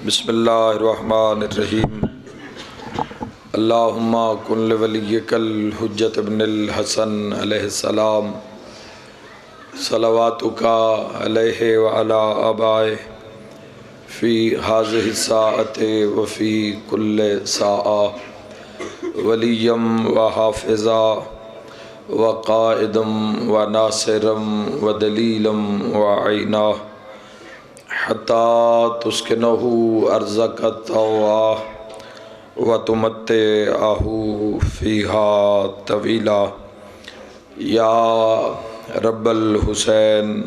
بسم اللہ الرحمن الرحیم اللہم کن لولیک الحجۃ ابن الحسن علیہ السلام صلواتک علیہ وعلی آبائہ فی ہذہ الساعۃ وفی کل ساعہ ولیم و حافظا وقائدم و ناصرم و دلیلم و عینہ حتی تسکنہ ارضک طوعہ و تمتعہ فیہا طویلا یا رب الحسین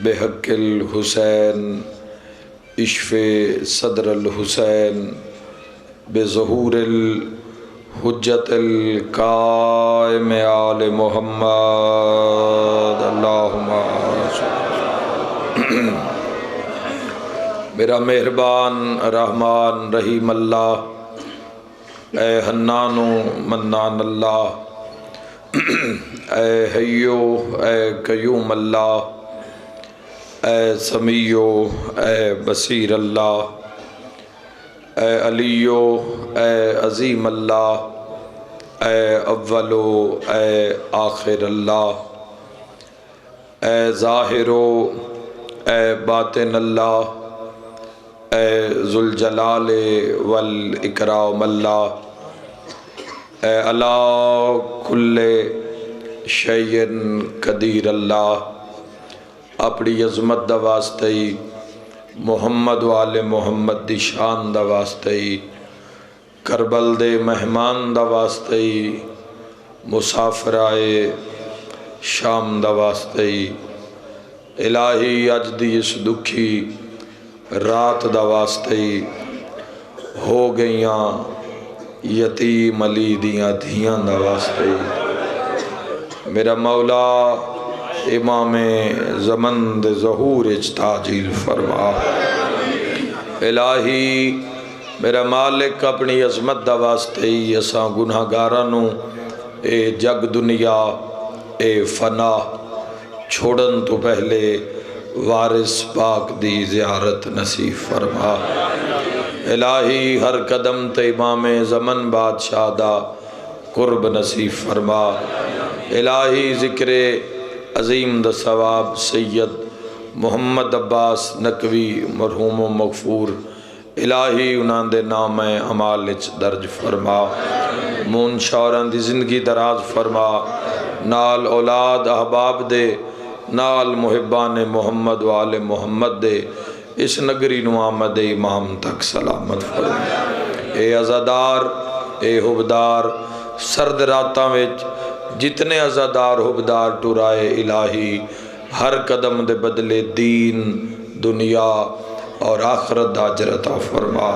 بحق الحسین اشف صدر الحسین بظہور الحجت القائم آل محمد اللہم میرا مہربان رحمان رحیم اللہ، اے حنان و منان اللہ، اے حیو اے قیوم اللہ، اے سمیع اے بصیر اللہ، اے علیو اے عظیم اللہ، اے اول اے آخر اللہ، اے ظاہر اے باطن اللہ، اے ذوالجلال والاکرام اللہ، اے علی کل شیء قدیر اللہ، اپنی عظمت دا واسطے محمد وآل محمد دی شان دا واسطے کربل دے مہمان دا واسطے مسافر آئے شام دا واسطے الہی اج دی اس دکھی رات دا واسطے ہو گئیاں یتیم علی دیاں دھیاں دا واسطے میرا مولا امام زمن دے ظہور اجتاجیل فرما الہی میرا مالک اپنی عظمت دا واسطے اساں گناہگارانوں اے جگ دنیا اے فنا چھوڑن تو پہلے وارث پاک دی زیارت نصیب فرما الہی ہر قدم تے امام زمن بادشاہ دا قرب نصیب فرما الہی ذکر عظیم دا ثواب سید محمد عباس نقوی مرحوم و مغفور الہی انہاں دے نام اعمال وچ درج فرما مون شوراں دی زندگی دراز فرما نال اولاد احباب دے نال محبان محمد و آل محمد دے اس نگری نو آمد امام تک سلامت فرما اے عزادار اے حبدار سرد راتاں وچ جتنے عزادار حبدار ٹرائے الہی ہر قدم دے بدلے دین دنیا اور آخرت دا اجر عطا فرما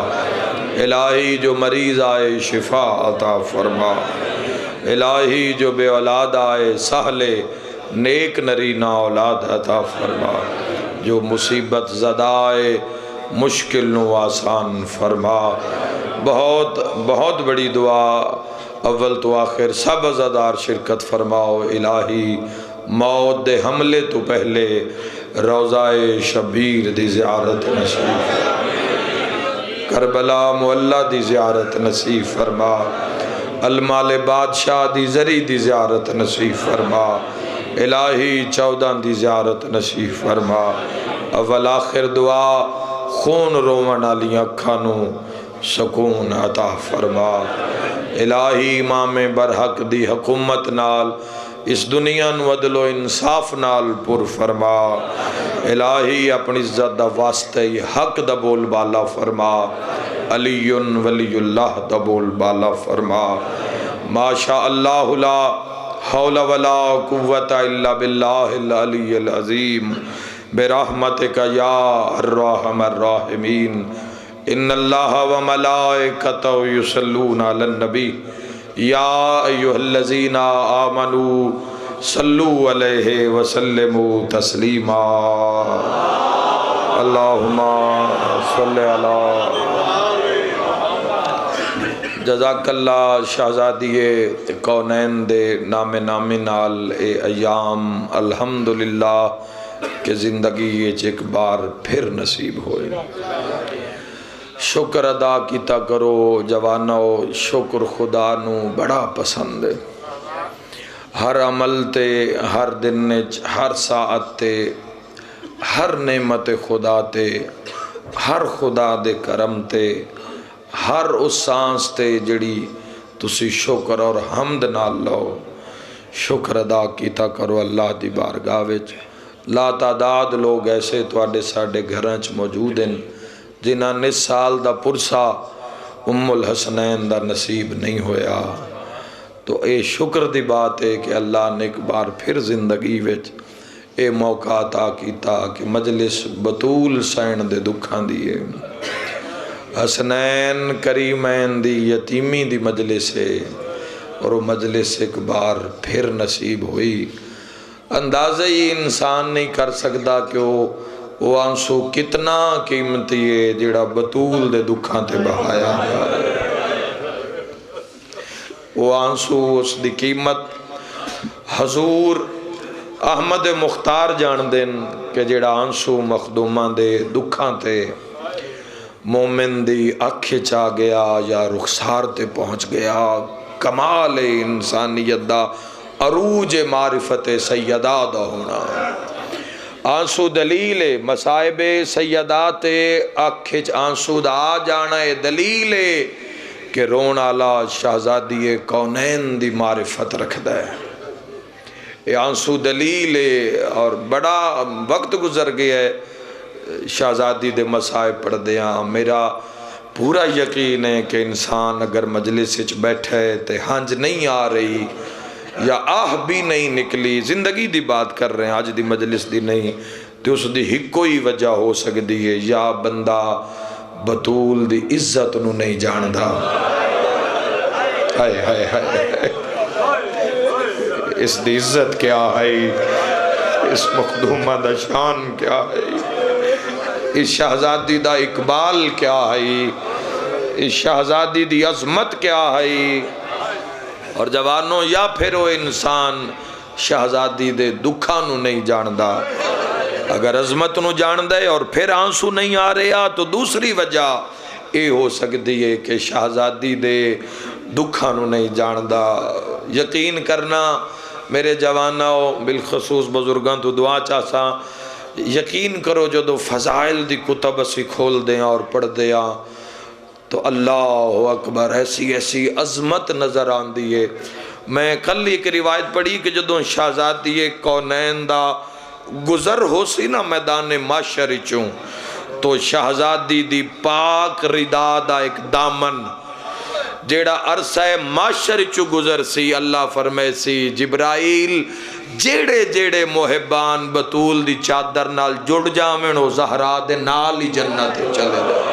الہی جو مریض آئے شفا عطا فرما الہی جو بے اولاد آئے سہلے نیک نرینہ اولاد عطا فرما جو مصیبت زدائے مشکل نو آسان فرما بہت بڑی دعا اول تو آخر سب عزادار شرکت فرماؤ الہی موت دے حملے تو پہلے روضہ شبیر دی زیارت نصیب کربلا معلہ دی زیارت نصیب فرما المال بادشاہ دی زری دی زیارت نصیب فرما الہی 14 دی زیارت نصیب فرما اول آخر دعا خون رومن علی اکھانو سکون عطا فرما الہی امام برحق دی حکومت نال اس دنیا نو عدل و انصاف نال پر فرما الہی اپنی عزت دا واسطے حق دا بول بالا فرما علی ولی اللہ دا بول بالا فرما ما شاء اللہ لا حول ولا قوت الا باللہ العلی العظیم برحمتک یا الرحم الراحمین ان اللہ و ملائکتہ یصلون علی النبی یا ایہا الذین آمنوا صلو علیہ وسلموا تسلیما اللہم صلی علی جزاک اللہ شہزادی کونین دے نام نال اے ایام الحمدللہ کہ زندگی ایک بار پھر نصیب ہوئے شکر ادا کیتا کرو جوانو، شکر خدا نو بڑا پسند ہے۔ ہر عمل تے، ہر دن وچ، ہر ساعت تے، ہر نعمت خدا تے، ہر خدا دے کرم تے، ہر اس سانس تے جڑی تسی شکر اور حمد نال لو، شکر ادا کیتا کرو اللہ دی بارگاہ وچ۔ لا تعداد لوگ ایسے تواڈے ساڈے گھراں چ موجود ہیں جنہاں نے سال دا پرسا ام الحسنین دا نصیب نہیں ہویا، تو اے شکر دی بات ہے کہ اللہ نے ایک بار پھر زندگی وچ اے موقع عطا کیتا کہ مجلس بطول سین دے دکھاں دیئے، حسنین کریمین دی یتیمی دی مجلس ہے، اور وہ مجلس ایک بار پھر نصیب ہوئی۔ اندازہ ہی انسان نہیں کر سکتا کہ وہ آنسو کتنا قیمتی ہے جڑا بطول دے دکھاں تے بہایا ہے۔ وہ آنسو اس دی قیمت حضور احمد مختار جان دین کہ جڑا آنسو مخدوماں دے دکھاں تے مومن دی اکھ چا گیا یا رخسار تے پہنچ گیا، کمال انسانیت دا، عروج معرفت سیدہ دا ہونا۔ آنسو دلیل مصائب سیدات اکھچ آنسو دا آ جانا ہے، دلیل کہ رون آلا شہزادی کونین دی معرفت رکھدا ہے۔ یہ آنسو دلیل اور بڑا وقت گزر گیا ہے شہزادی دے مصائب پڑھ دیاں۔ میرا پورا یقین ہے کہ انسان اگر مجلس وچ بیٹھے تے ہنج نہیں آ رہی یا آہ بھی نہیں نکلی، زندگی دی بات کر رہے ہیں آج دی مجلس دی نہیں، تو اس دی ہی کوئی وجہ ہو سکتی ہے یا بندہ بطول دی عزت نو نہیں جاندہ، ہائے ہائے ہائے اس دی عزت کیا ہے، اس مخدومہ دا شان کیا ہے، اس شہزادی دا اقبال کیا ہے، اس شہزادی دی عظمت کیا ہے۔ اور جوانوں یا پھر وہ انسان شہزادی دے دکھاں نو نہیں جاندہ، اگر عظمت نو جاندہ ہے اور پھر آنسو نہیں آ رہا تو دوسری وجہ اے ہو سکتی ہے کہ شہزادی دے دکھاں نو نہیں جاندہ۔ یقین کرنا میرے جوانوں، بالخصوص بزرگاں تو دعا چاہساں، یقین کرو جو دو فضائل دی کتب اسی کھول دیں اور پڑھ دیا تو اللہ اکبر ایسی ایسی عظمت نظر آن دیئے۔ میں کل ایک روایت پڑھی کہ جدوں شہزادی کونین دا گزر ہو سی نا میدان معاشر چوں، تو شہزادی دی پاک ردا دا ایک دامن جیڑا عرصہ معاشر چوں گزر سی، اللہ فرمائے سی جبرائیل جیڑے جیڑے محبان بطول دی چادر نال جڑ جاویں او زہرا دے نال ہی جنت چلے جائے۔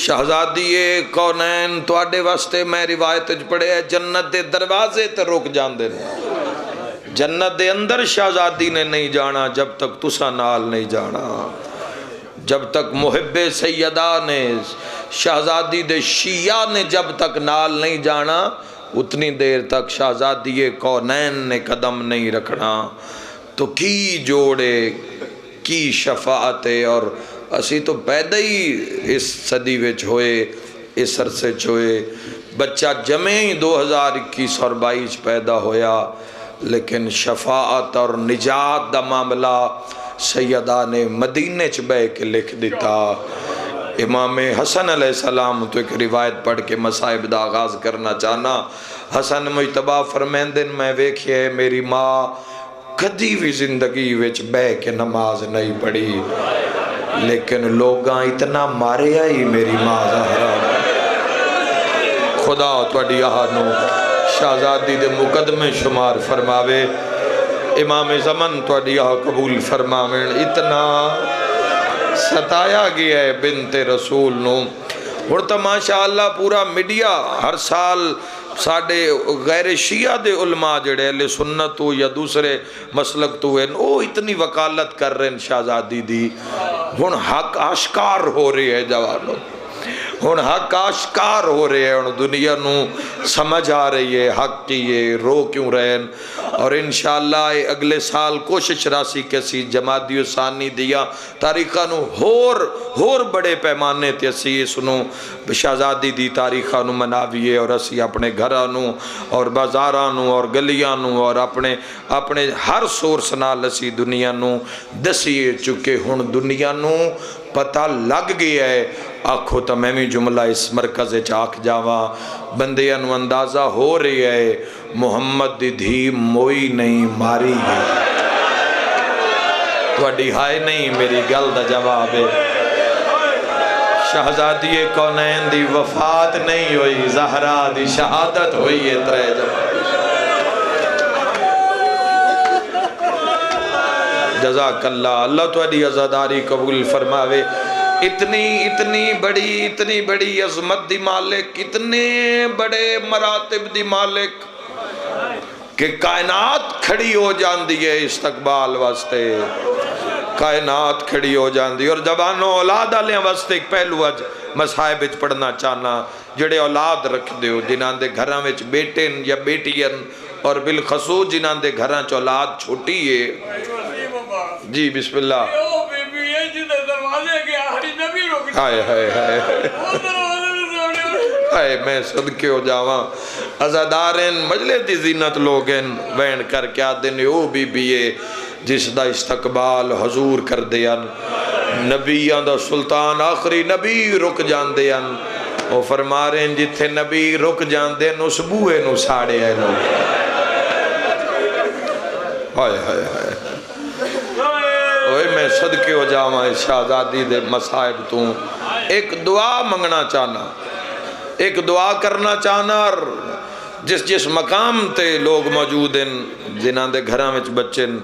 شہزادی کونین تواڈے واسطے میں روایت پڑھے ہے جنت دے دروازے تے رک جاندے نے، جنت دے اندر شہزادی نے نہیں جانا جب تک تسا نال نہیں جانا، جب تک محب سیدہ نے شہزادی دے شیعہ نے جب تک نال نہیں جانا اتنی دیر تک شہزادی کونین نے قدم نہیں رکھنا۔ تو کی جوڑے کی شفاعت اور اسی تو پیدا ہی اس صدی وچ ہوئے، اس عرصے چ ہوئے، بچہ جمع ہی 2021 اور 22 پیدا ہویا، لیکن شفاعت اور نجات دا معاملہ سیدہ نے مدینے چ بے کے لکھ دیتا۔ امام حسن علیہ السلام تو ایک روایت پڑھ کے مصائب دا آغاز کرنا چاہنا۔ حسن مجتبہ فرمیندن میں ویکھئے میری ماں کدی بھی زندگی وچ بے کے نماز نہیں پڑھی، لیکن لوگاں اتنا مارے آئی میری ماں زہرا، خدا تواڈی آہنو شہزادی دے مقدمے شمار فرماوے، امام زمن تواڈی آہ قبول فرماویں، اتنا ستایا گیا ہے بنت رسول نو۔ اور تو ماشاءاللہ پورا میڈیا ہر سال ساڑھے غیر شیعہ دے علماء جڑے اہل سنت ہو یا دوسرے مسلک تو ہیں وہ اتنی وکالت کر رہے ہیں شہزادی دی، ہن حق آشکار ہو رہی ہے جوانوں، ہن حق آشکار ہو رہے ہیں، ہن دنیا نو سمجھ آ رہی ہے حق کی یہ رو کیوں رہن اور انشاءاللہ اگلے سال کوشش راسی کسی جمادی ثانی دیا تاریخہ نو ہور بڑے پیمانے تے اسی سنو شہزادی دی تاریخہ نو مناویے اور اسی اپنے گھرانو اور بازارانو اور گلیانو اور اپنے ہر سورس نال اسی دنیا نو دسیے چکے ہن دنیا نو پتہ لگ گیا ہے آکھو تو میں بھی جملہ اس مرکز چاک جاواں بندیاں نو اندازہ ہو رہی ہے محمد دی دھی موئی نہیں ماری گئی توڑی ہائے نہیں میری گل دا جواب ہے شہزادی کونین دی وفات نہیں ہوئی زہرا دی شہادت ہوئی ہے ترے جواب جزاک اللہ اللہ توڑی عزاداری قبول فرماوے اتنی بڑی عظمت دی مالک اتنے بڑے مراتب دی مالک کہ کائنات کھڑی ہو جاندی ہے استقبال واسطے کائنات کھڑی ہو جاندی اور جوانوں اولاد آلیاں واسطے ایک پہلو اج مصاحب وچ پڑھنا چاہنا جڑے اولاد رکھ دیو جنہاں دے گھراں وچ بیٹن یا بیٹیاں اور بالخصوص جنہاں دے گھراں چ اولاد چھوٹی ہے جی بسم اللہ ہائے ہائے ہائے ہائے میں صدقے ہو جاواں عزادارین مجلس دی زینت لوگن وین کر کیا دن او بی بیے جس دا استقبال حضور کر دیان نبیان دا سلطان آخری نبی رک جان دیان وہ فرما رہے ہیں جتھے نبی رک جان دیان اس بوئے نو ساڑے ہیں نو ہائے ہائے ہائے اوہ میں صدقے ہو جاواں شہزادی دے مصائب تو ایک دعا منگنا چاہنا ایک دعا کرنا چاہنا اور جس مقام تے لوگ موجود ہیں جنہاں دے گھراں وچ بچن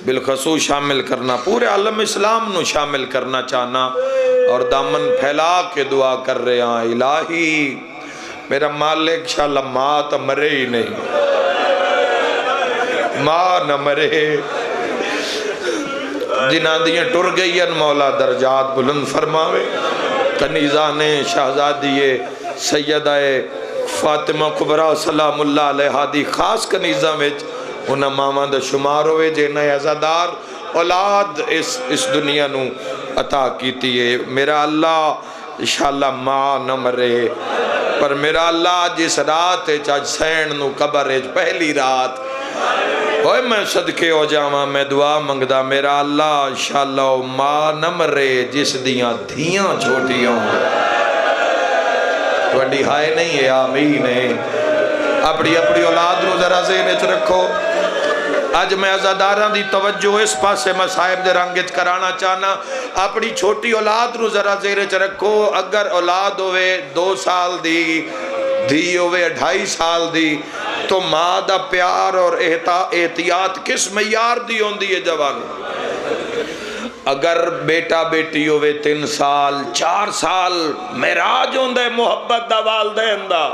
بالخصوص شامل کرنا پورے عالم اسلام نو شامل کرنا چاہنا اور دامن پھیلا کے دعا کر رہے ہیں الہی میرا مالک انشاءاللہ ماں تو مرے ہی نہیں ماں نہ مرے جنہاں دیاں ٹر گئی ہیں مولا درجات بلند فرماوے کنیزان شہزادی سیدہ فاطمہ کبرا سلام اللہ علیہ دی خاص کنیزہ میں انہاں ماما دا شمار ہوئے جنہیں عزادار اولاد اس دنیا نو عطا کیتی ہے میرا اللہ انشاءاللہ ماں نہ مرے پر میرا اللہ جس رات چاج سین نو قبر پہلی رات اوہ میں صدقے ہو جاواں میں دعا منگدا میرا اللہ انشاءاللہ ماں نہ مرے جس دیاں دھیاں چھوٹیاں توڑی ہائے نہیں ہے آمین ہے اپنی اولاد نو ذرا ذہن وچ رکھو آج میں عزاداراں دی توجہ اس پاسے مصائب دے رنگت کرانا چاہنا اپنی چھوٹی اولاد نو ذرا ذہن وچ رکھو اگر اولاد ہوئے 2 سال دی دھی ہوئے 2.5 سال دی تو ماں دا پیار اور احتیاط کس معیار دی ہوندی ہے جوانوں اگر بیٹا بیٹی ہوئے 3 سال 4 سال معراج ہوندہ ہے محبت دا والدین دا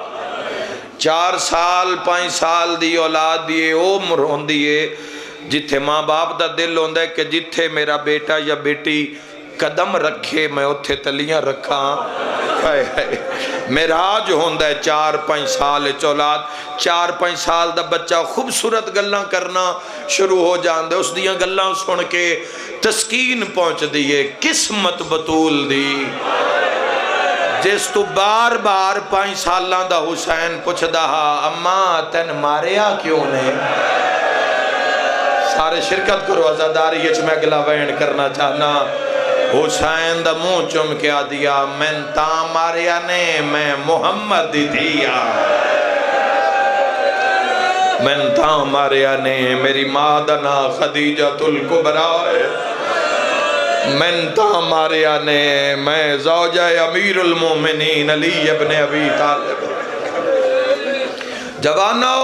4 سال 5 سال دی اولاد دیئے عمر ہوندی ہے جتھے ماں باپ دا دل ہوندہ ہے کہ جتھے میرا بیٹا یا بیٹی قدم رکھے میں اتھے تلیاں رکھاں معراج ہوندہ ہے 4-5 سال اولاد 4-5 سال دا بچہ خوبصورت گلاں کرنا شروع ہو جاندے اس دیاں گلاں سن کے تسکین پہنچ دیئے قسمت بطول دی جس تو بار 5 سالاں دا حسین پوچھ دہا اماں تین ماریا کیوں نے سارے شرکت کرو عزاداری یہ میں اگلا وین کرنا چاہنا حسین دا منہ چم کے آدیا میں تاں ماریا نے میں محمد دی دیا میں تاں ماریا نے میری مادنا خدیجۃ الکبریٰ میں تاں ماریا نے میں زوجہ امیر المومنین علی ابن ابی طالب جوانو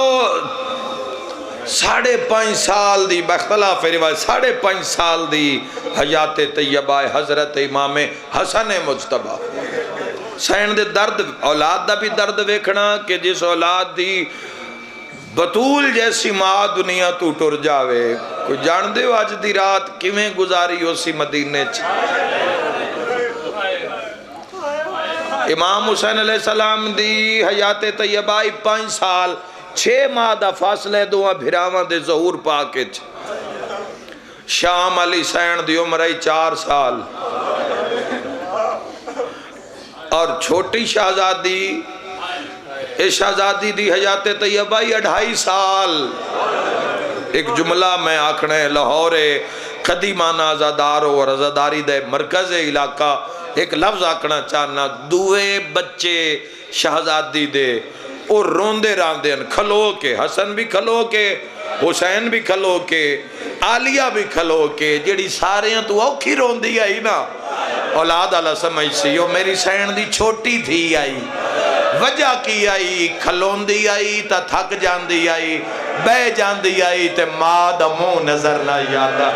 5.5 سال دی بخلاف روایت 5.5 سال دی حیات طیبہ حضرت امام حسن مجتبہ سین دے درد اولاد دا بھی درد ویکھنا کہ جس اولاد دی بطول جیسی ماں دنیا تو ٹر جاوے کوئی جان دے ہو آج دی رات کیویں گزاری ہو سی مدینے امام حسین علیہ السلام دی حیات طیبہ 5 سال 6 ماہ دا فاصلے دوہاں بھراواں دے ظہور پاکے شام علی حسین دی عمر 4 سال اور چھوٹی شہزادی شہزادی دی حیات طیبہ 2.5 سال ایک جملہ میں آکھنے لاہور قدیمانہ عزادار اور عزاداری دے مرکز علاقہ ایک لفظ آکھنا چاہنا دوے بچے شہزادی دے اور روندے راندے کھلو کے حسن بھی کھلو کے حسین بھی کھلو کے عالیہ بھی کھلو کے جڑی ساریاں تو اوکھی روندی آئی نا اولاد اللہ سمجھ سی وہ میری سین دی چھوٹی تھی آئی وجہ کی آئی کھلوندی آئی تا تھک جاندی آئی بے جاندی آئی تے ماں دا منہ نظر نہ یادا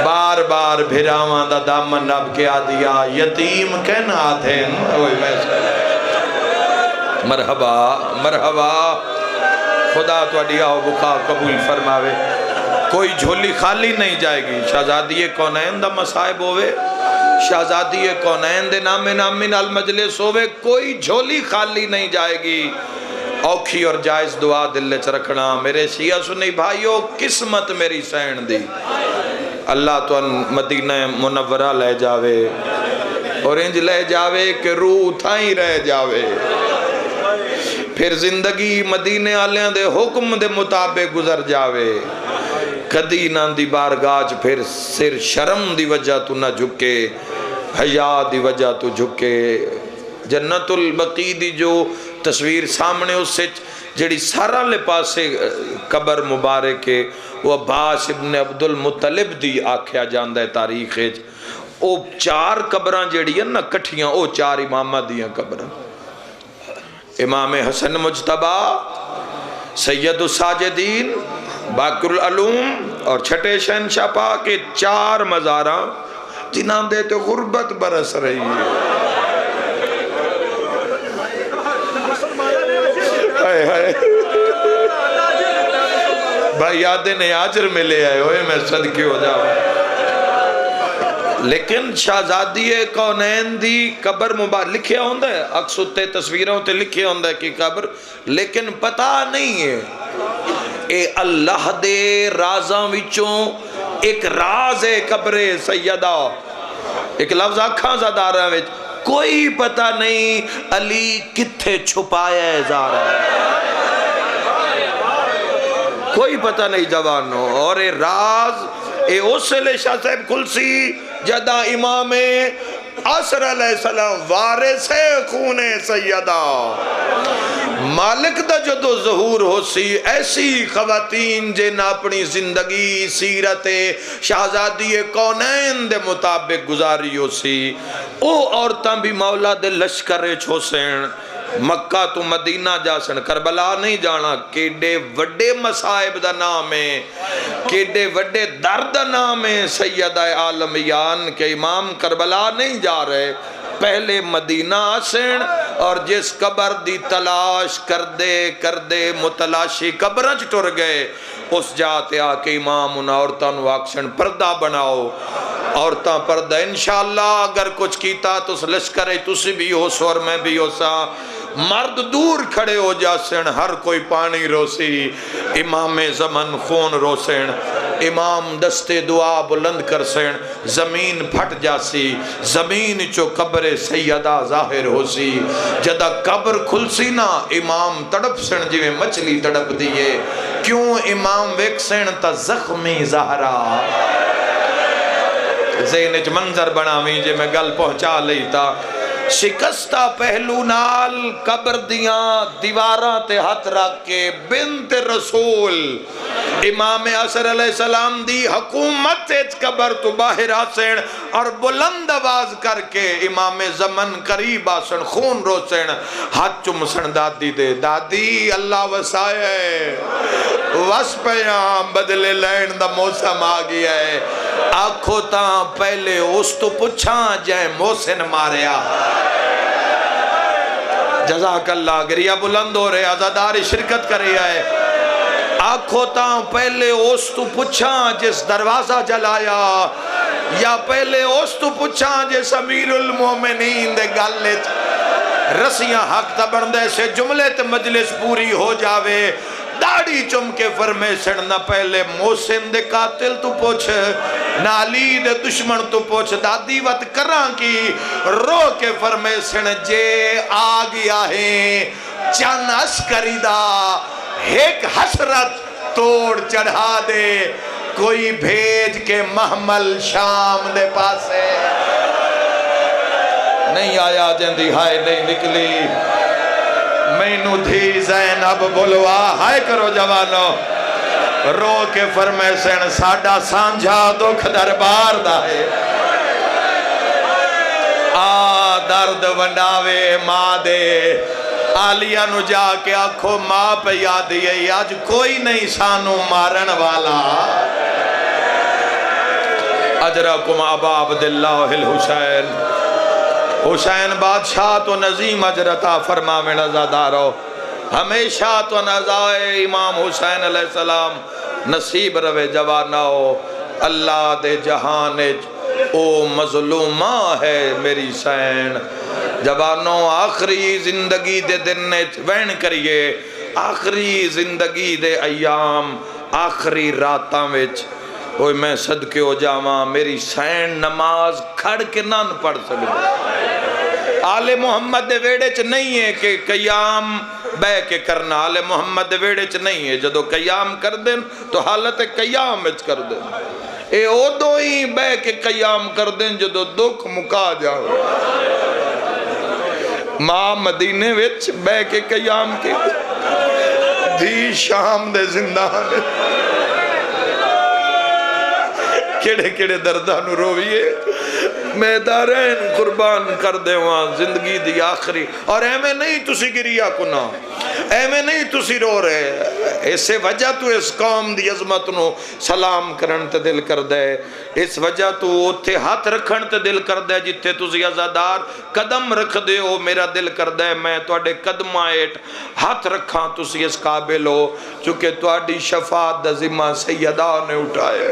بار بار بھراواں دا دامن رب کے آدیا یتیم کہنا آدھے مرحبا مرحبا خدا تو اڈیا بکا قبول فرماوے کوئی جھولی خالی نہیں جائے گی شہزادی کونین دا مصائب ہوئے شہزادی کونین دے نام المجلس ہوئے کوئی جھولی خالی نہیں جائے گی اوکھی اور جائز دعا دل چ رکھنا میرے شیعہ سنی بھائیو قسمت میری سین دی اللہ تو مدینہ منورہ لے جاوے اور انج لے جاوے کہ روح تھائیں رہ جاوے پھر زندگی مدینے آلیاں دے حکم دے مطابق گزر جاوے کدی نہ دی بارگاہ پھر سر شرم دی وجہ تو نہ جھکے حیا دی وجہ تو جھکے جنت البقی دی جو تصویر سامنے اس سے جڑی سارا لے پاسے قبر مبارک ہے وہ عباس ابن عبد المطلب دی آکھیا جاندہ ہے تاریخ ہے او 4 قبران جڑی ہیں نا کٹھیاں او 4 امامہ دیاں قبران امام حسن مجتبہ سید الساجدین باقر العلوم اور چھٹے شہنشاہ پاک کے 4 مزاراں جنہاں دے تو غربت برس رہی ہے بھائی یادیں نے آجر میں لے آئے ہوئے میں صدقے ہو جاؤں لیکن شہزادی کونین دی قبر مبارک لکھے ہوندہ ہے اکسوتے تصویروں تے لکھے ہوندہ ہے کی قبر لیکن پتہ نہیں ہے اے اللہ دے رازاں وچوں ایک راز ہے قبر سیدہ ایک لفظ آکھاں زدارہ وچ کوئی پتہ نہیں علی کتھے چھپایا ہے زارہ کوئی پتہ نہیں جوانو اور اے راز اے اسلے شاہ صاحب کلسی جدہ امام عصر علیہ السلام وارث خون سیدہ مالک دا جدو ظہور ہو سی ایسی خواتین جن اپنی زندگی سیرت شہزادی کونین دے مطابق گزاری ہو سی او عورتاں بھی مولا دے لشکر چھو سین مکہ تو مدینہ جاسن کربلا نہیں جانا کیڑے وڈے مصائب دا نام ہے کیڑے وڈے درد نام ہے سیدہ عالمیان کے امام کربلا نہیں جا رہے پہلے مدینہ آسن اور جس قبر دی تلاش کردے متلاشی قبرنچ ٹر گئے اس جاتے آکے امام ان عورتاں واکشن پردہ بناؤ عورتاں پردہ انشاءاللہ اگر کچھ کیتا تو اس لشکر تسی بھی ہو سور میں بھی ہو سا مرد دور کھڑے ہو جاسن ہر کوئی پانی روسی امام زمن خون روسن امام دستے دعا بلند کرسن زمین پھٹ جاسی زمین چو قبر سیدہ ظاہر ہو سی جدہ قبر کھل سی نا امام تڑپ سن جی میں مچھلی تڑپ دیئے کیوں امام ویک سن تا زخمی زہرا ذہنچ منظر بناویں جے میں گل پہنچا لئی تا شکستہ پہلو نال قبر دیاں دیواراں تے ہاتھ رکھ کے بنت رسول امام عصر علیہ السلام دی حکومت ایچ قبر تو باہر آسن اور بلند آواز کر کے امام زمن قریب آسن خون روسن ہاتھ چمسن دادی دے دادی اللہ وسائے وسپیاں بدلے لین دا موسم آگیا ہے آنکھوں تاں پہلے اس تو پچھاں جائے محسن ماریا جزاک اللہ گریہ بلند ہو رہے عزاداری شرکت کر رہی ہے آنکھوں تاں پہلے اس تو پچھاں جس دروازہ جلایا یا پہلے اس تو پوچھا جس امیر المومنین دے گالے رسیاں حق تا بندے سے جملے تے مجلس پوری ہو جاوے داڑھی چم کے فرمیشن نہ پہلے محسن دے قاتل تو پوچھ نہ علی دے دشمن تو پوچھ دادی وط کران کی رو کے فرمیشن جے آ گیا ہے چند عسکری دا ایک حسرت توڑ چڑھا دے کوئی بھیج کے محمل شام دے پاسے نہیں آیا جندی ہائے نہیں نکلی میں نو دھی زینب بلوا ہائے کرو جوانو رو کے فرمیشن ساڈا سانجھا دکھ دربار دا ہے آ درد ونڈاوے ماں دے آلیہ نو جا کے آنکھو ماں پہ یاد یہ آج کوئی نہیں سانو مارن والا اجرکم ابا عبداللہ الحسین حسین بادشاہ تو نظیم اجرتا فرماویں نزادارو ہمیشہ تو نزائے امام حسین علیہ السلام نصیب روے جواناو اللہ دے جہانج او مظلومہ ہے میری سین جوانوں آخری زندگی دے دن وین کریے آخری زندگی دے ایام آخری راتاں وچ اوہ میں صدقے ہو جاواں میری سین نماز کھڑ کے نہ پڑھ سکتے آل محمد دے ویڑے چ نہیں ہے کہ قیام بے کے کرنا آل محمد دے ویڑے چ نہیں ہے جدو قیام کر دیں تو حالت قیام وچ کر دیں اے او دو ہی بے کے قیام کر دیں جدو دکھ مکا جاؤ ماں مدینے وچ بے کے قیام کی دھی شام دے زندان کیڑے کیڑے دردانو رویے میں دارین قربان کر دے وہاں زندگی دی آخری اور ایمیں نہیں تسی گریا کنا ایمیں نہیں تسی رو رہے اسے وجہ تو اس قوم دی عظمت نو سلام کرن تے دل کر دے اس وجہ تو اتھے ہاتھ رکھن تے دل کر دے جتے تسی عزادار قدم رکھ دے ہو میرا دل کر دے میں توڑے قدم آئیٹ ہاتھ رکھاں تسی اس قابل ہو چونکہ توڑی شفاعت دا ذمہ سیدہ نے اٹھائے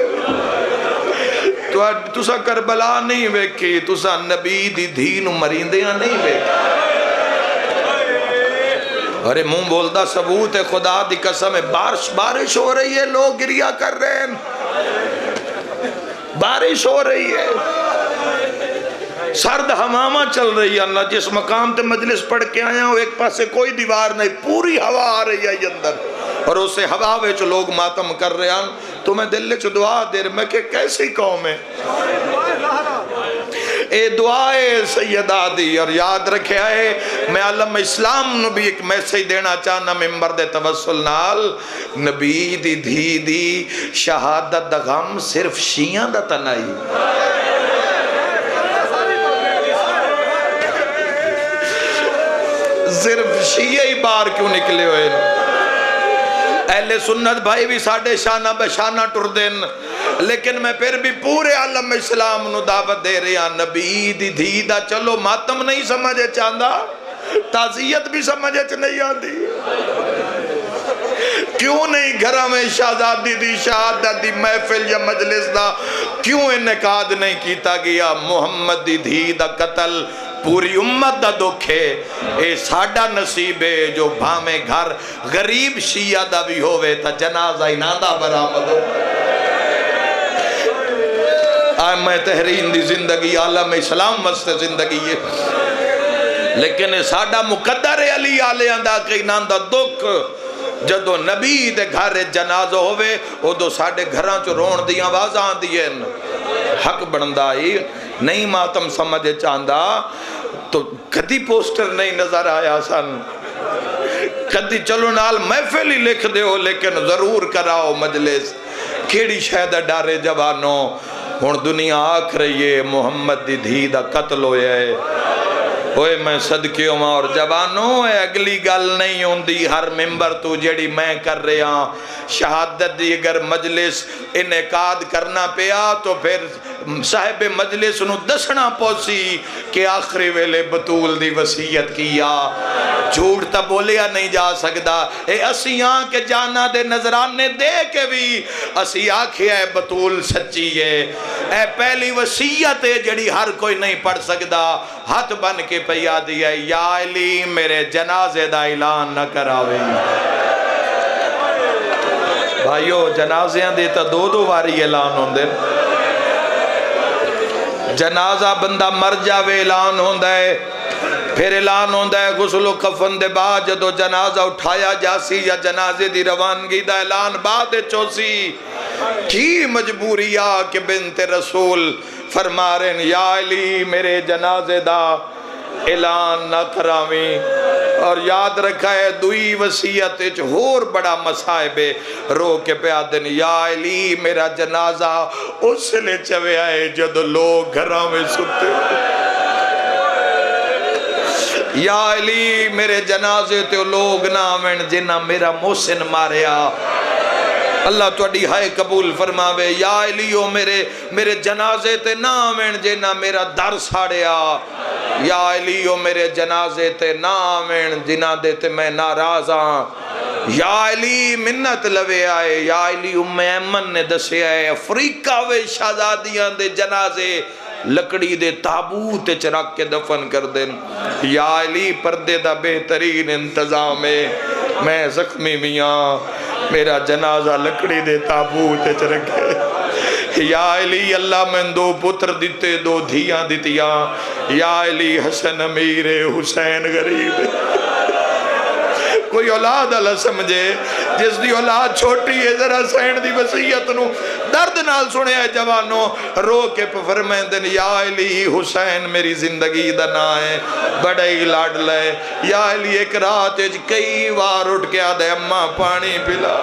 تسا کربلا نہیں ویکھی تسا نبی دی دھین مریندیاں نہیں ویکھی ارے منہ بولدہ ثبوت ہے خدا دی قسم ہے بارش ہو رہی ہے لوگ گریا کر رہے ہیں بارش ہو رہی ہے سرد ہمامہ چل رہی ہے اللہ جس مقام تے مجلس پڑھ کے آیا ہوں ایک پاسے کوئی دیوار نہیں پوری ہوا آ رہی ہے اندر اور اسے ہوا وچ لوگ ماتم کر رہے ہیں تو میں دل چ دعا دے رہا میں کہ کیسی قوم ہے اے دعائے سیدہ دی اور یاد رکھے آئے میں عالم اسلام نو بھی ایک میسیج دینا چاہنا ممبر دے توسل نال نبی دی دھی دی شہادت دا غم صرف شیعہ دا تنائی صرف شیعہ ہی بار کیوں نکلے ہوئے اہل سنت بھائی بھی ساڑھے شانہ بشانہ ٹر دین لیکن میں پھر بھی پورے عالم اسلام نو دعوت دے رہا نبی دی دھی دا چلو ماتم نہیں سمجھے چاندہ تعزیت بھی سمجھے چ نہیں آندی کیوں نہیں گھرہ میں شہزادی دی شہادت دی محفل یا مجلس دا کیوں انعقاد نہیں کیتا گیا محمد دی دھی دا قتل پوری امت دا دکھے اے ساڑھا نصیب ہے جو بھامے گھر غریب شیعہ دا بھی ہوئے تا جنازہ ہی ناندہ برآمد ہو میں تحرین دی زندگی عالم اسلام واسطے زندگی ہے لیکن ساڑھا مقدر علی آلے اندہ کئی ناندہ دکھ جدو نبی دے گھر جنازہ ہوئے او دو ساڑھے گھران چو رون دی آوازاں دیئے حق بندائی نہیں ماتم سمجھے چاندہ تو کدی پوسٹر نہیں نظر آیا سن کدی چلو نال محفل ہی لکھ دے ہو لیکن ضرور کراؤ مجلس کیڑی شہدہ ڈارے جوانوں ہون دنیا آکھ رہی ہے محمد دی دھی دا قتل ہویا ہے ہوئے میں صدقے ہوں اور جوانوں ہے اگلی گل نہیں ہوندی ہر ممبر تو جیڑی میں کر رہا شہادت دی اگر مجلس انعقاد کرنا پیا تو پھر صاحب مجلس نو دسنا پوسی کہ آخری ویلے بطول دی وصیت کیا جھوٹ تا بولیا نہیں جا سکدا اے اسی آن کے جانا دے نظرانے دے کے بھی اسی آکھے اے بطول سچی ہے اے پہلی وصیت ہے جڑی ہر کوئی نہیں پڑھ سکدا ہاتھ بن کے پیا دیا یا علی میرے جنازے دا اعلان نہ کراوے بھائیو جنازیاں دے تا دو واری اعلان ہوندے جنازہ بندہ مر جاوے اعلان ہوندہ ہے پھر اعلان ہوندہ ہے غسل و کفن دے بعد جدو جنازہ اٹھایا جاسی یا جنازے دی روانگی دا اعلان بعد چوسی کی مجبوری آ کہ بنت رسول فرما رہے ہیں یا علی میرے جنازے دا اعلان نہ کراویں اور یاد رکھا ہے دوئی وصیت ہور بڑا مصائب رو کے پیادن یا علی میرا جنازہ اس لے چوے آئے جد لوگ گھراں میں ستے یا علی میرے جنازے تے لوگ نہ آمین جنہ میرا محسن ماریا اللہ توڑی ہائے قبول فرماوے یا علیو میرے جنازے تے نہ آمین جنہ میرا در ساڑیا یا علیو میرے جنازے تے نہ آمین جنہ دیتے میں ناراض ہاں یا علی منت لوے آئے یا علی ایمن نے دسے آئے افریقہ وے شہزادیاں دے جنازے لکڑی دے تابوت چرک کے دفن کر دیں یا علی پردے دا بہترین انتظام ہے میں زخمی میاں میرا جنازہ لکڑی دے تابوت چرکے یا علی اللہ میں دو پتر دیتے دو دھیاں دیتیاں یا علی حسن امیر حسین غریب کوئی اولاد اللہ سمجھے جس دی اولاد چھوٹی ہے ذرا حسین دی وصیت نو درد نال سنے ہے جوانوں رو کے فرمائیں دن یا علی حسین میری زندگی دا نا ہے بڑا ہی لاڈ لے یا علی ایک رات کئی بار اٹھ کے آدھے اماں پانی پلا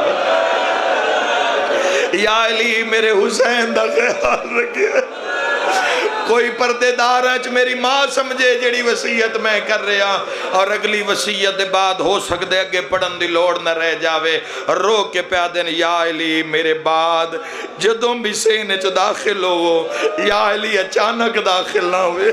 یا علی میرے حسین دا خیال رکھے کوئی پردے دار ہے میری ماں سمجھے جڑی وصیت میں کر رہا اور اگلی وصیت دے بعد ہو سکتے اگے پڑھن دی لوڑ نہ رہ جاوے رو کے پیادن یا علی میرے بعد جدوں بھی سینے چ داخل ہو یا علی اچانک داخل نہ ہوئے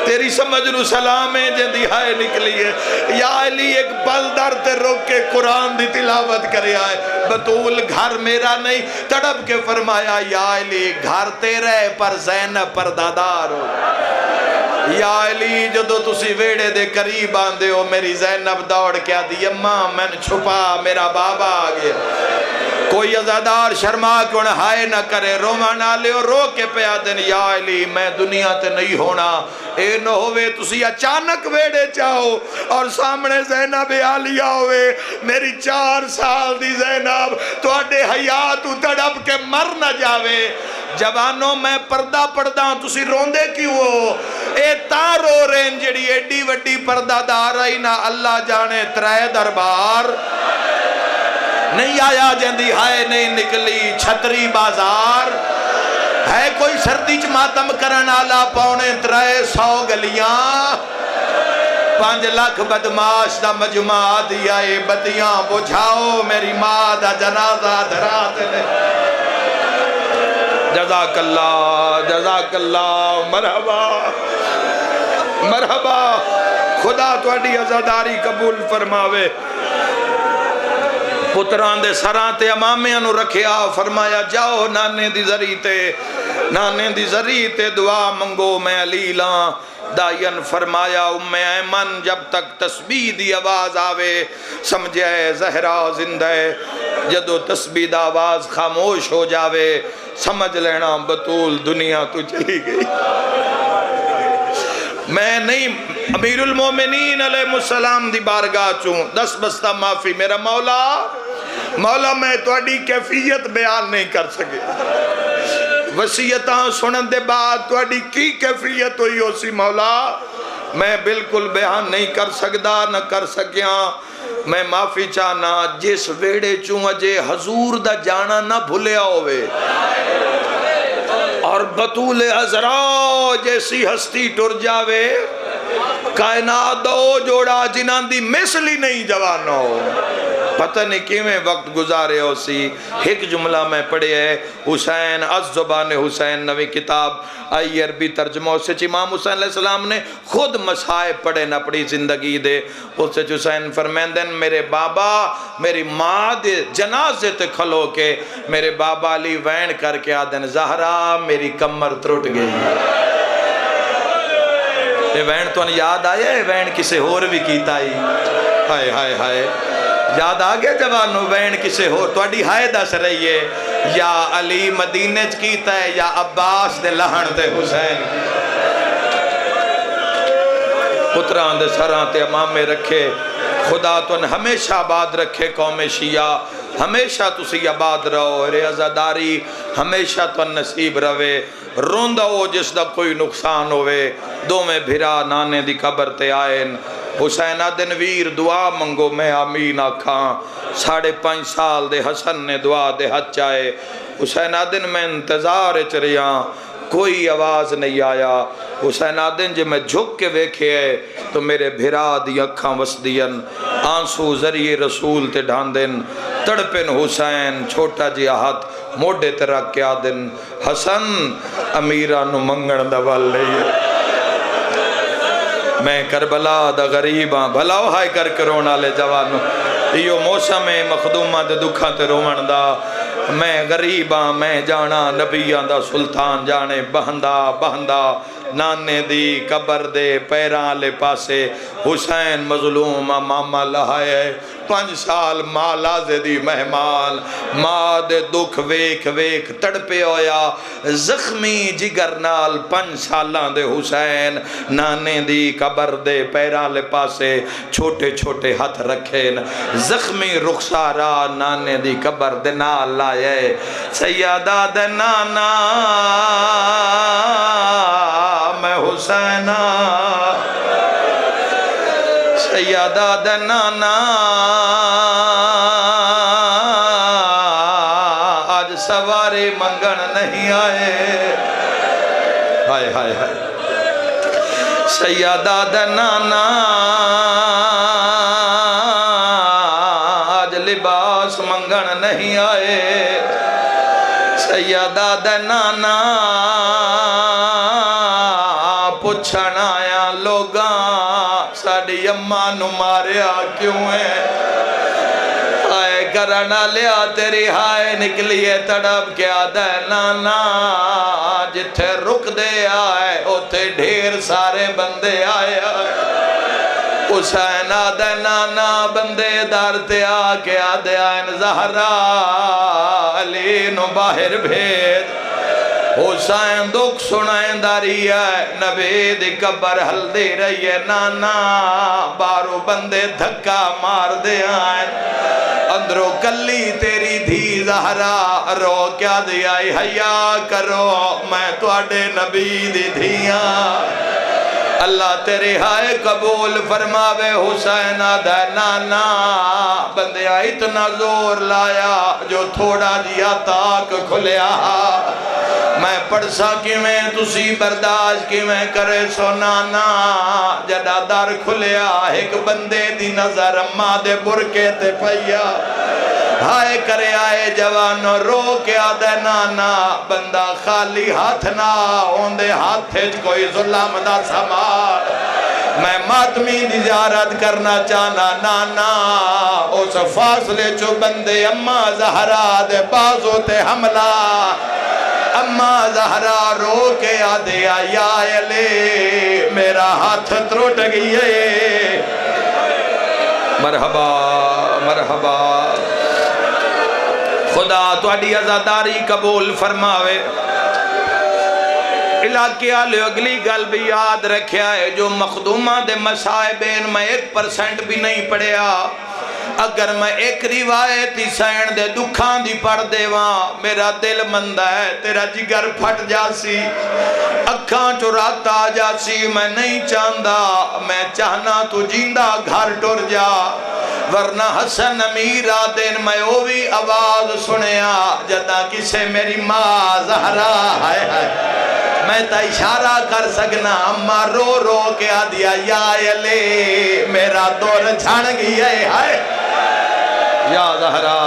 تیری سمجھ نو سلام ہے جندی ہائے نکلی ہے یا علی ایک پل در تے روک کے قرآن دی تلاوت کرے آئے بطول گھر میرا نہیں تڑپ کے فرمایا یا علی گھر تیرا ہے پر زینب پردادار ہو یا علی جدو تسی ویڑے دے قریب آندے ہو میری زینب دوڑ کیا دی اماں میں نے چھپا میرا بابا آگے کوئی عزادار شرما کیوں ہائے نہ کرے رومانا لے رو کے پیادن یا علی میں دنیا تے نہیں ہونا اے نہ ہوئے تسی اچانک ویڑے چاہو اور سامنے زینب عالیہ ہوئے میری 4 سال دی زینب تو اڈے حیات تڑپ کے مر نہ جاوے جوانوں میں پردہ پردہ تسی روندے کیوں ہو اے تاں رو رہن جڑی ایڈی وڈی پردہ دار آئی نہ اللہ جانے ترائے دربار نہیں آیا جندی ہائے نہیں نکلی چھتری بازار ہے کوئی سردی چ ماتم کرن آلا پونے 300 گلیاں 5 لاکھ بدماش دا مجمع دیا اے بتیاں بجھاؤ میری ماں دا جنازہ دھرات لے جزاک اللہ مرحبا مرحبا خدا تواڈی عزاداری قبول فرماوے پتران دے سران تے امامیاں نو رکھیا فرمایا جاؤ نانے دی ذریع تے دعا منگو میں علی لان دائین فرمایا ایمن جب تک تسبیح دی آواز آوے سمجھے زہرا زندہ ہے جدو تسبیح دا آواز خاموش ہو جاوے سمجھ لینا بطول دنیا تو چلی گئی میں نہیں امیر المومنین علیہ السلام دی بارگاہ چوں 10 بستہ معافی میرا مولا میں تواڈی کیفیت بیان نہیں کر سکے وصیتاں سنن دے بعد تواڈی کی کیفیت ہوئی ہو سی مولا میں بالکل بیان نہیں کر سکدا نہ کر سکیاں میں معافی چاہنا جس ویڑے چوں اجے حضور دا جانا نہ بھولیا ہوئے اور بطول عذرا جیسی ہستی ٹر جاوے کائنات دو جوڑا جنان دی مثلی نہیں جوانو پتہ نہیں کیویں وقت گزارے ہو سی. ایک جملہ میں پڑھے ہے حسین از زبان حسین نوی کتاب آئی عربی ترجمہ اسے امام حسین علیہ السلام نے خود مصائب پڑھے نہ اپنی زندگی دے. اسے حسین فرمیندن میرے بابا میری ماں دے جنازے تے کھلو کے میرے بابا علی وین کر کے آدن زہرا میری کمر ترٹ گئی. یہ وین تو یاد آیا ہے وین کسے اور بھی کیتا ہی. ہائے ہائے ہائے یاد آگیا جوانو وین کسے ہور تو اڈی ہائے دس رہی ہے یا علی مدینہ کیتا ہے یا عباس دے لہن تے حسین پتران دے سران تے امام میں رکھے. خدا تو ہمیشہ آباد رکھے قوم شیعہ ہمیشہ تسی آباد رہو ریاضداری ہمیشہ تو نصیب رہے. روندہ ہو جس دا کوئی نقصان ہوئے دو میں بھرا نانے دی قبر تے آئین. حسین آدن ویر دعا منگو میں آمین آکھاں. 5.5 سال دے حسن نے دعا دے ہاتھ چاہے. حسین آدن میں انتظار چریاں کوئی آواز نہیں آیا. حسین آدن جے میں جھک کے ویکھے ہے تو میرے بھرا دی اکھاں وسدین آنسو ذریعے رسول تے ڈھاندن تڑپن. حسین چھوٹا جی ہاتھ موڈے تے رکھ کے آدن حسن امیرہ نو منگن دا وال لئیے میں کربلا دا غریباں بھلاو ہائے کر کرونا لے جوانو. ایو موسم مخدومہ دے دکھاں تے رومن دا میں غریباں میں جانا نبیان دا سلطان جانے بہندہ بہندہ نانے دی قبر دے پیران لے پاسے حسین مظلوم ماما لہائے 5 سال ماں لازے دی مہمان ماں دے دکھ ویک ویک تڑپے ہویا زخمی جگر نال 5 سالان دے حسین نانے دی قبر دے پیران لے پاسے چھوٹے چھوٹے ہاتھ رکھیں زخمی رخسارا نانے دی قبر دے نال لائے. سیادہ دے نانا میں حسینہ سیادہ دے نانا آج سوارے منگن نہیں آئے. ہائے ہائے ہائے سیادہ دے نانا آج لباس منگن نہیں آئے. سیادہ دے نانا پوچھن آیا لوگاں ساڑی اماں نو ماریا کیوں ہے. آئے کرنا لیا تیری ہائے نکلیے تڑپ کیا دے نانا جتھے رک دے آئے اوتھے ڈھیر سارے بندے آئے. حسین آدھے نانا بندے دارتے آکے آدھے آئین زہرا علی نو باہر بھید. حسین دکھ سنائیں داری ہے نبی دی قبر حل دے رہی ہے نانا بارو بندے دھکا مار دے آئیں اندرو کلی تیری دھی زہرا رو کیا دی آئی حیا کرو میں تواڈے نبی دی دھیاں. اللہ تیرے ہائے قبول فرماوے. حسین آدھے نانا بندے اتنا زور لایا جو تھوڑا جیا تاک کھلیا میں پڑسا کی میں تسی برداشت کی میں کرے سو نانا جڑا در کھلیا ایک بندے دی نظر اماں دے برکے تے پیا. ہائے کرے آئے جوانو رو کے آدھے نانا بندہ خالی ہاتھ نہ ہوندے ہاتھے کوئی ظلم دا سمار میں ماتمی دی زیارت کرنا چاہنا نانا اس فاصلے چو بندے اماں زہرا دے بازو تے حملہ اماں زہرا رو کے آدھے یا علی میرا ہاتھ تروٹ گئی ہے. مرحبا مرحبا خدا تو اڈی عزاداری قبول فرماوے. علاقے آلے اگلی گل بھی یاد رکھیا ہے جو مخدومہ دے مسائبین میں 1% بھی نہیں پڑھیا. اگر میں ایک روایتی سین دے دکھان دی پڑھ دے وہاں میرا دل مندہ ہے تیرا جگر پھٹ جاسی اکھاں چراتا جاسی. میں نہیں چاہندہ میں چاہنا تو جیندہ گھر ٹر جا ورنہ حسن امیر آدن میں اووی آواز سنیا جدا کسے میری ماں زہرا ہائے ہائے میں تا اشارہ کر سکنا اماں رو رو کے آدیا یا علی میرا دور چھڑ گئی ہے ہائے یا زہرا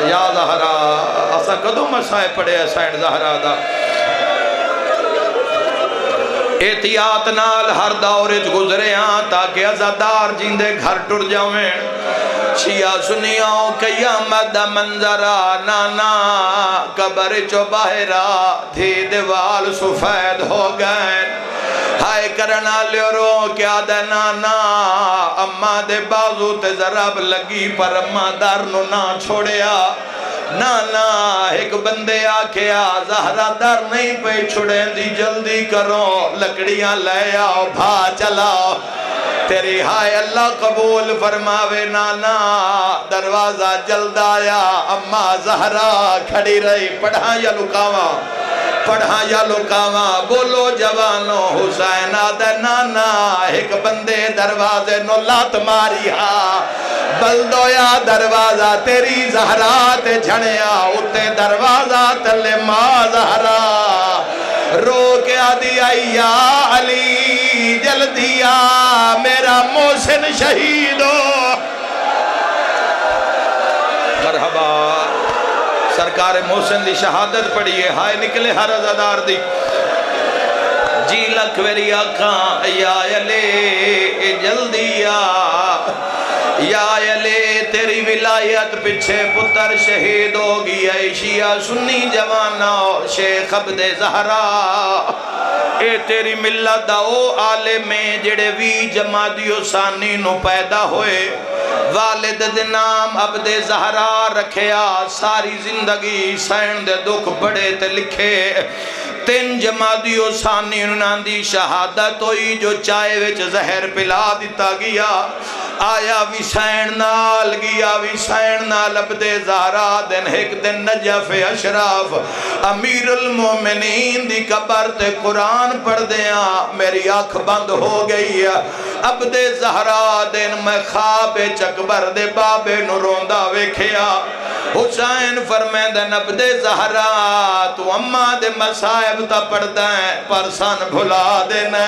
یا زہرا اسا کدوں مسائے پڑے حسین زہرا دا احتیاط نال ہر دور وچ گزرے ہاں تاکہ عزادار جیندے گھر ٹر جاویں شیعہ سنیاں قیامت دا منظرہ نانا قبر چو باہرہ تھی دیوال سفید ہو گئے ہائے کرنا لیو رو کیا دے نانا اماں دے بازو تے ضرب لگی پر اماں در نو نہ چھوڑیا نانا ایک بندے آکھیا زہرا در نہیں پہ چھڑیں دی جلدی کرو لکڑیاں لے آؤ بھا چلاؤ تیری ہائے اللہ قبول فرماوے نانا دروازہ جلد آیا اماں زہرا کھڑی رہی پڑھا یا لکاواں پڑھا یا لکاواں بولو جوانو حسین آدھے نانا ایک بندے دروازے نو لات ماری ہاں بلدو یا دروازہ تیری زہرا تے جھڑیا اتے دروازہ تلے ماں زہرا رو کے آدھی آئی یا علی جلدی آ میرا محسن شہید ہو مرحبا سرکار محسن دی شہادت پڑھی ہے ہائے نکلے ہر عزادار دی جی لکھ ویری آکھاں یا علی جلدی آ یا علی تیری ولایت پچھے پتر شہید ہو گیا شیعہ سنی جوانہ شیخ عبد زہرا اے تیری ملت دا او عالمیں جڑے وی جمادیو ثانی نو پیدا ہوئے والد دے نام عبد زہرا رکھیا ساری زندگی سین دے دکھ بڑے تے لکھے تین جمادیو ثانی انہاں دی شہادت ہوئی جو چائے وچ زہر پلا دیتا گیا آیا ویسین نال گیا ویسین نال عبد زہرا دن ایک دن نجف اشراف امیر المومنین دی قبر تے قرآن پڑھ دیا میری آنکھ بند ہو گئی ہے عبد زہرا دن میں خواب چکبر دے بابے نو روندا ویکھیا حسین فرمائے دن عبد زہرا تو اماں دے مسائب تا پڑھ دیں پر سن بھلا دینے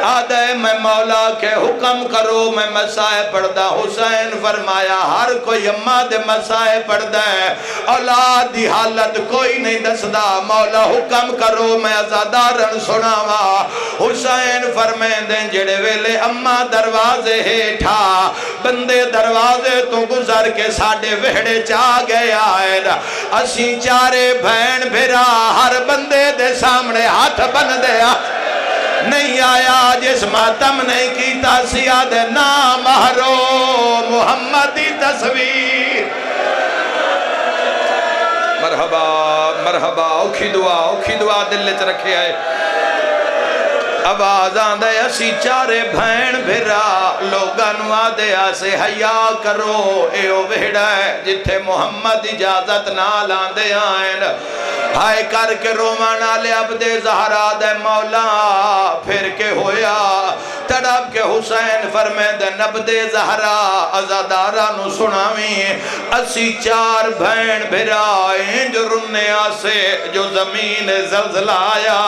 آدھے میں مولا کے حکم کرو میں مسائب پڑھ دا حسین فرمایا ہر کوئی اماں دے مسائب پڑھ دیں اولاد دی حالت کوئی نہیں دسدا مولا حکم کرو میں عزادارن سناوا حسین فرمائے دیں جڑے ویلے اماں دروازے ہیٹھا بندے دروازے تو گزر کے ساڑھے وہڑے چاہ گیا ہے اسی چارے بہن بھرا ہر بندے دے سامنے ہاتھ بن دیا نہیں آیا جس ماتم نہیں کیتا سیاد نام محرو محمدی تصویر مرحبا مرحبا اوکھی دعا دل لچ رکھے آئے آواز آن دے اسی چارے بھین بھرا لوگن وعدے آسے حیاء کرو اے او وہڑا ہے جتھے محمد اجازت نال آن دے آئین ہائے کر کے رومانا لے عبد زہرا دے مولا پھر کے ہویا تڑپ کے حسین فرمائے دے عبد زہرا عزادارہ نو سناویں اسی چار بھین بھرائیں جو رننے آسے جو زمین زلزلہ آیا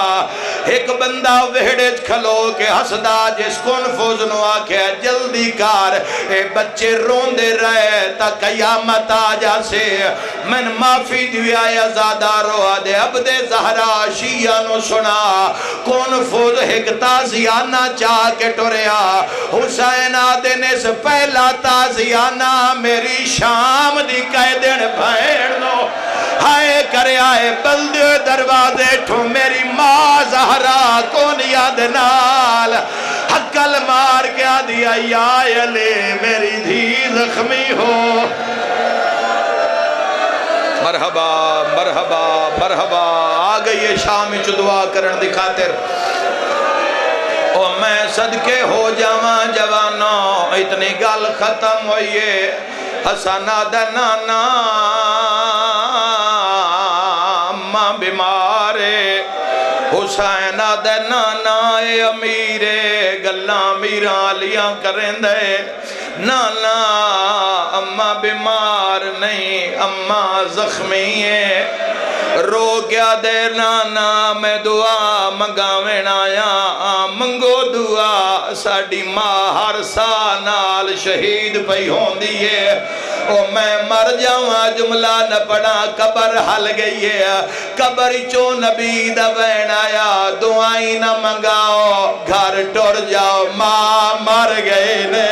ایک بندہ وہڑے کھلو کے حسدہ جس کن فوزنو آکے جلدی کار اے بچے رون دے رہے تا قیامت آجا سے من معافی دیویا یا زادارو آدھے عبد زہرا شیعہ نو سنا کون فوز ایک تازیانہ چاہ کے ٹوریا حسین آدھے نے سے پہلا تازیانہ میری شام دی قیدن بھین نو ہائے کرے آئے بلدے دروازے ٹھو میری ماں زہرا کون یاد نال حقل مار کے آدھی آیا علی میری دھی زخمی ہو مرحبا مرحبا مرحبا آگئی شام چو دعا کرن دی خاطر او میں صدقے ہو جاواں جوانوں اتنی گل ختم ہوئیے حسنہ دنانا اماں بیمارے حسین دے نانا اے امیرے گلاں میراں لیاں کریں دے نانا اماں بیمار نہیں اماں زخمی ہے رو کیا دے نانا میں دعا منگاویں آیا منگو دعا ساڑی ماں ہر سال نال شہید پئی ہوندی ہے او میں مر جاواں جملہ نہ پڑھا قبر ہل گئی ہے قبر چو نبی دا وین آیا دعائیں نہ منگاؤ گھر ٹر جاؤ ماں مر گئے نے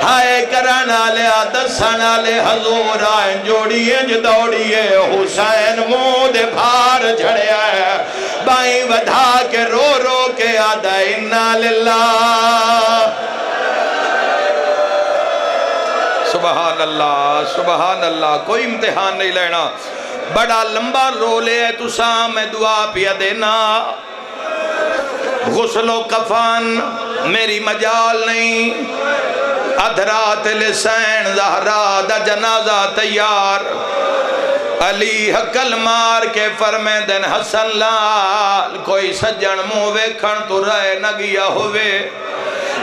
ہائے کرانا لیا دسانا لے حضور آئیں جوڑیے جدوڑیے حسین مود بھار جھڑیا ہے بائیں ودھا کے رو رو کے آدھا انا للہ سبحان اللہ کوئی امتحان نہیں لینا بڑا لمبا رو لے تو سام میں دعا پیا دینا غسل و کفان میری مجال نہیں ادھرات لسین زہرا دا جنازہ تیار علی حقل مار کے فرمین دن حسن لال کوئی سجن مووے کھن تو رہے نہ گیا ہوئے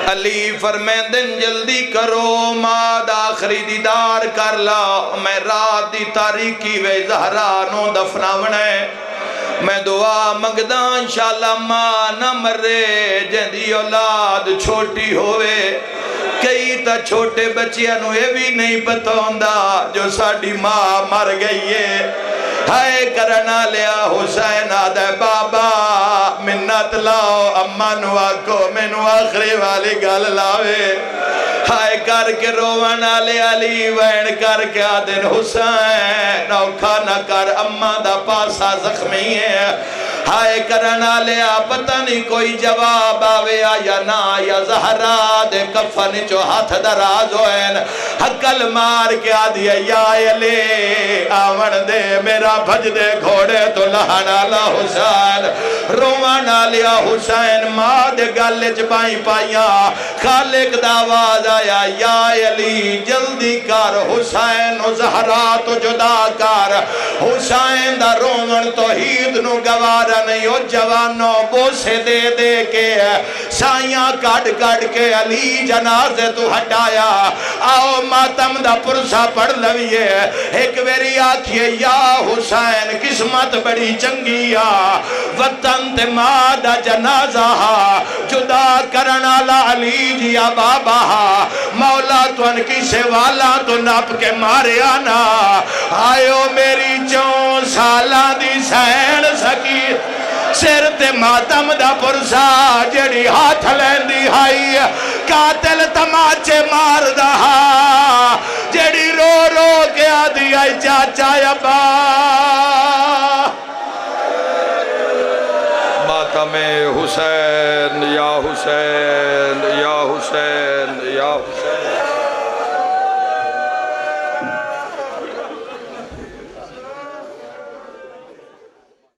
علی فرمین دن جلدی کرو ماد آخری دیدار کر لا میں رات دی تاریکی وے زہرا نو دفناونے میں دعا مگدہ انشاءاللہ ماں نہ مرے جندی اولاد چھوٹی ہوئے کئی تا چھوٹے بچیاں یہ بھی نہیں پتہ ہوندہ جو ساڑی ماں مر گئی ہے ہائے کرنا لیا حسین آدھے بابا منت لاؤ اممہ نواکو میں نواخری والی گل لاوے ہائے کر کے روانا لے علی وین کر کے آدھن حسین اوکھا نہ کر اممہ دا پاسا زخمی ہے ہائے کرنا لیا پتہ نہیں کوئی جواب آوے یا نا یا زہرا دے کفن جو ہاتھ دراز ہوئن حقل مار کے آدھی یا علی آون دے میرا بھج دے گھوڑے تو لہنا لا حسین روانا لیا حسین ماں دے گلے چپائیں پائیاں خالق دعواز آیا یا علی جلدی کر حسین و زہرا تو جدا کر حسین دا رومن توحید نو گوارا نہیں ہو جوانوں بوسے دے دے کے سائیاں کٹ کٹ کے علی جنازے تو ہٹایا آؤ ماتم دا پرسا پڑھ لویے ایک ویری آکھئے یا حسین قسمت بڑی چنگیا وطن تے مادہ جنازہ جدا کرنا لا علی جیا بابا مولا تو ان کی سے والا تو نپ کے مارے آنا آئیو میری 4 سالہ دی سین سکی سر تے ماتم دا پرسا جڑی ہاتھ لیندی ہائی قاتل تماچے مار دہا جڑی رو رو کے آدھی آئی چاچا ابا ماتم حسین یا حسین یا حسین یا حسین